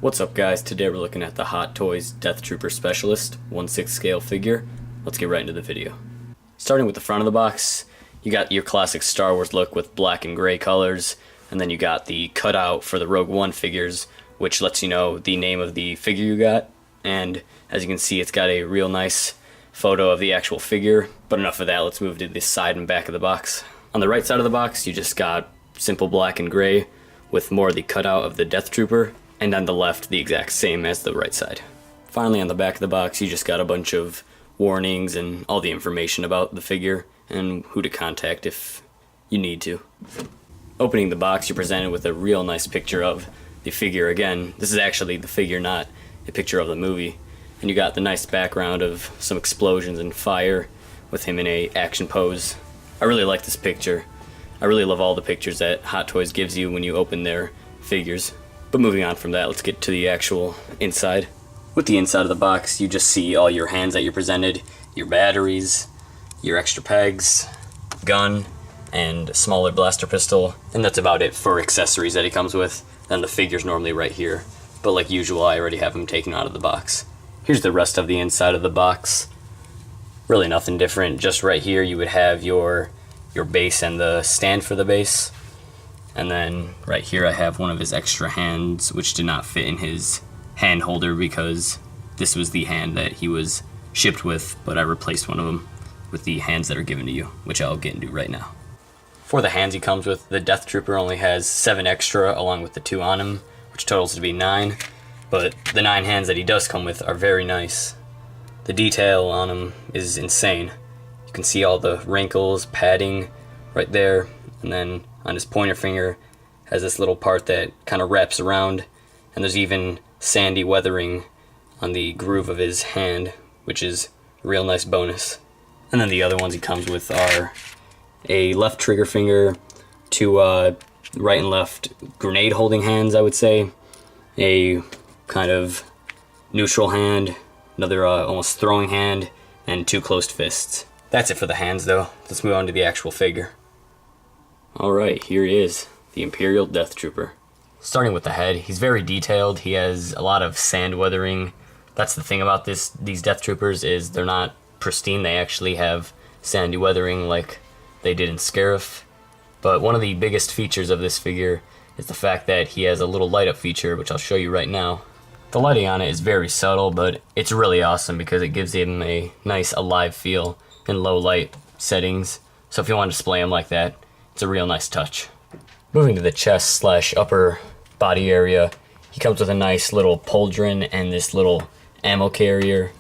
What's up guys, today we're looking at the Hot Toys Death Trooper Specialist 1/6 scale figure. Let's get right into the video. Starting with the front of the box, you got your classic Star Wars look with black and gray colors, and then you got the cutout for the Rogue One figures, which lets you know the name of the figure you got, and as you can see it's got a real nice photo of the actual figure. But enough of that, let's move to the side and back of the box. On the right side of the box you just got simple black and gray with more of the cutout of the Death Trooper, and on the left the exact same as the right side. Finally, on the back of the box you just got a bunch of warnings and all the information about the figure and who to contact if you need to. Opening the box, you're presented with a real nice picture of the figure. Again, this is actually the figure, not a picture of the movie. And you got the nice background of some explosions and fire with him in a action pose. I really like this picture. I really love all the pictures that Hot Toys gives you when you open their figures. But moving on from that, let's get to the actual inside. With the inside of the box, you just see all your hands that you're presented, your batteries, your extra pegs, gun, and smaller blaster pistol, and that's about it for accessories that he comes with. Then the figure's normally right here, but like usual, I already have him taken out of the box. Here's the rest of the inside of the box. Really nothing different, just right here you would have your base and the stand for the base. And then right here I have one of his extra hands, which did not fit in his hand holder because this was the hand that he was shipped with, but I replaced one of them with the hands that are given to you, which I'll get into right now. For the hands he comes with, the Death Trooper only has 7 extra along with the 2 on him, which totals to be 9, but the 9 hands that he does come with are very nice. The detail on him is insane. You can see all the wrinkles, padding right there, and then on his pointer finger has this little part that kind of wraps around, and there's even sandy weathering on the groove of his hand, which is a real nice bonus. And then the other ones he comes with are a left trigger finger, 2 right and left grenade holding hands, I would say, a kind of neutral hand, another almost throwing hand, and 2 closed fists. That's it for the hands though. Let's move on to the actual figure. Alright, here he is, the Imperial Death Trooper. Starting with the head, he's very detailed. He has a lot of sand weathering. That's the thing about these Death Troopers, is they're not pristine. They actually have sandy weathering like they did in Scarif. But one of the biggest features of this figure is the fact that he has a little light up feature, which I'll show you right now. The lighting on it is very subtle, but it's really awesome because it gives him a nice alive feel in low light settings. So if you want to display him like that, it's a real nice touch. Moving to the chest / upper body area, he comes with a nice little pauldron and this little ammo carrier.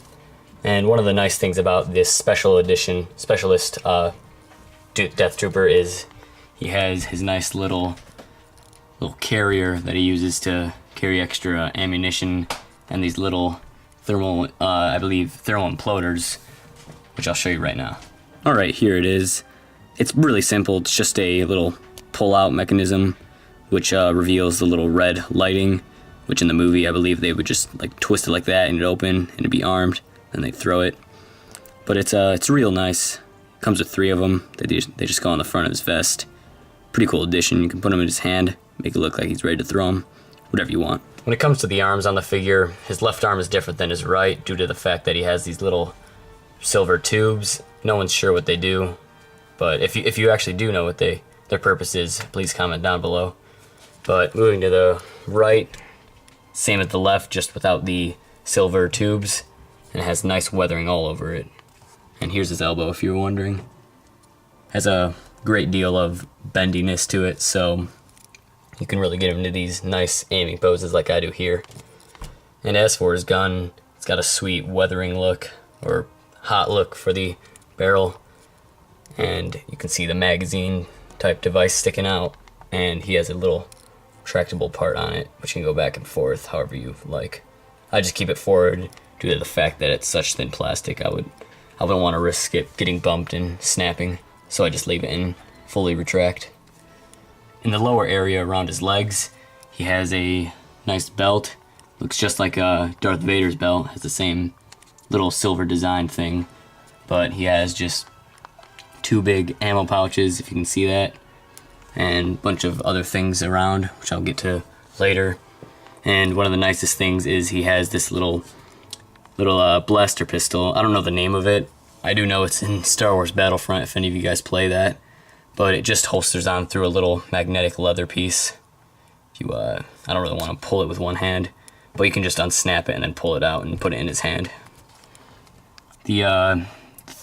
And one of the nice things about this special edition specialist Death Trooper is he has his nice little carrier that he uses to carry extra ammunition, and these little thermal, I believe, thermal imploders, which I'll show you right now. Alright, here it is. It's really simple. It's just a little pull-out mechanism which reveals the little red lighting, which in the movie I believe they would just like twist it like that and it'd open and it'd be armed, and they'd throw it. But it's real nice. Comes with 3 of them. They just go on the front of his vest. Pretty cool addition. You can put them in his hand, make it look like he's ready to throw them. Whatever you want. When it comes to the arms on the figure, his left arm is different than his right due to the fact that he has these little silver tubes. No one's sure what they do, but if you actually do know what their purpose is, please comment down below. But moving to the right, same at the left, just without the silver tubes, and it has nice weathering all over it. And here's his elbow, if you were wondering. Has a great deal of bendiness to it, so you can really get him into these nice aiming poses like I do here. And as for his gun, it's got a sweet weathering look, or hot look for the barrel. And you can see the magazine type device sticking out, and he has a little retractable part on it, which can go back and forth however you like. I just keep it forward due to the fact that it's such thin plastic. I wouldn't want to risk it getting bumped and snapping, so I just leave it in fully retract. In the lower area around his legs, he has a nice belt. Looks just like Darth Vader's belt. Has the same little silver design thing, but he has just 2 big ammo pouches, if you can see that, and a bunch of other things around, which I'll get to later. And one of the nicest things is he has this little blaster pistol. I don't know the name of it. I do know it's in Star Wars Battlefront if any of you guys play that. But it just holsters on through a little magnetic leather piece. If you, I don't really want to pull it with one hand, but you can just unsnap it and then pull it out and put it in his hand. The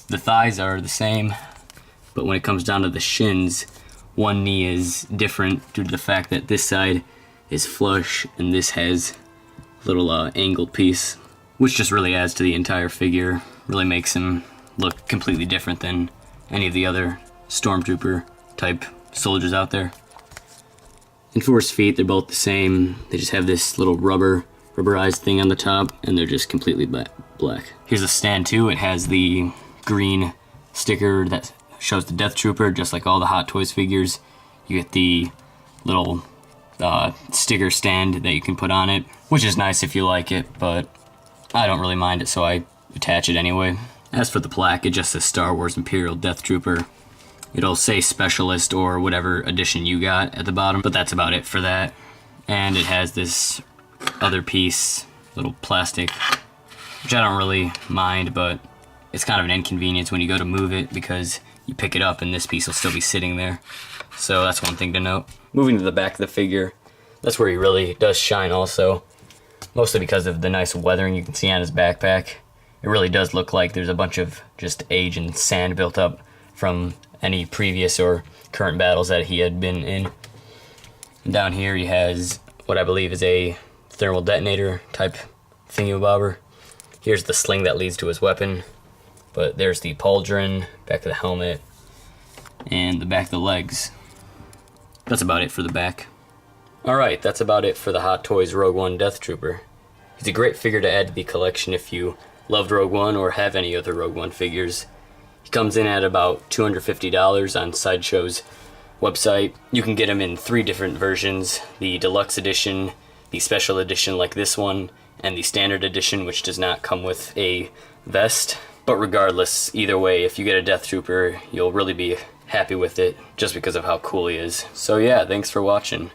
thighs are the same, but when it comes down to the shins, one knee is different due to the fact that this side is flush and this has a little angled piece, which just really adds to the entire figure, really makes him look completely different than any of the other Stormtrooper type soldiers out there. And for his feet, they're both the same. They just have this little rubberized thing on the top, and they're just completely black. Here's the stand too. It has the green sticker that shows the Death Trooper, just like all the Hot Toys figures. You get the little sticker stand that you can put on it, which is nice if you like it, but I don't really mind it, so I attach it anyway. As for the plaque, it just says Star Wars Imperial Death Trooper. It'll say Specialist or whatever edition you got at the bottom, but that's about it for that. And it has this other piece, little plastic, which I don't really mind, but it's kind of an inconvenience when you go to move it because you pick it up and this piece will still be sitting there. So that's one thing to note. Moving to the back of the figure, that's where he really does shine also. Mostly because of the nice weathering you can see on his backpack. It really does look like there's a bunch of just age and sand built up from any previous or current battles that he had been in. And down here he has what I believe is a thermal detonator type thingamabobber. Here's the sling that leads to his weapon, but there's the pauldron, back of the helmet, and the back of the legs. That's about it for the back. Alright, that's about it for the Hot Toys Rogue One Death Trooper. He's a great figure to add to the collection if you loved Rogue One or have any other Rogue One figures. He comes in at about $250 on Sideshow's website. You can get him in 3 different versions: the deluxe edition, the special edition like this one, and the standard edition, which does not come with a vest. But regardless, either way, if you get a Death Trooper, you'll really be happy with it just because of how cool he is. So yeah, thanks for watching.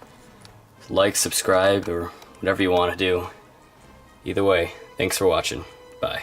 Like, subscribe, or whatever you want to do. Either way, thanks for watching. Bye.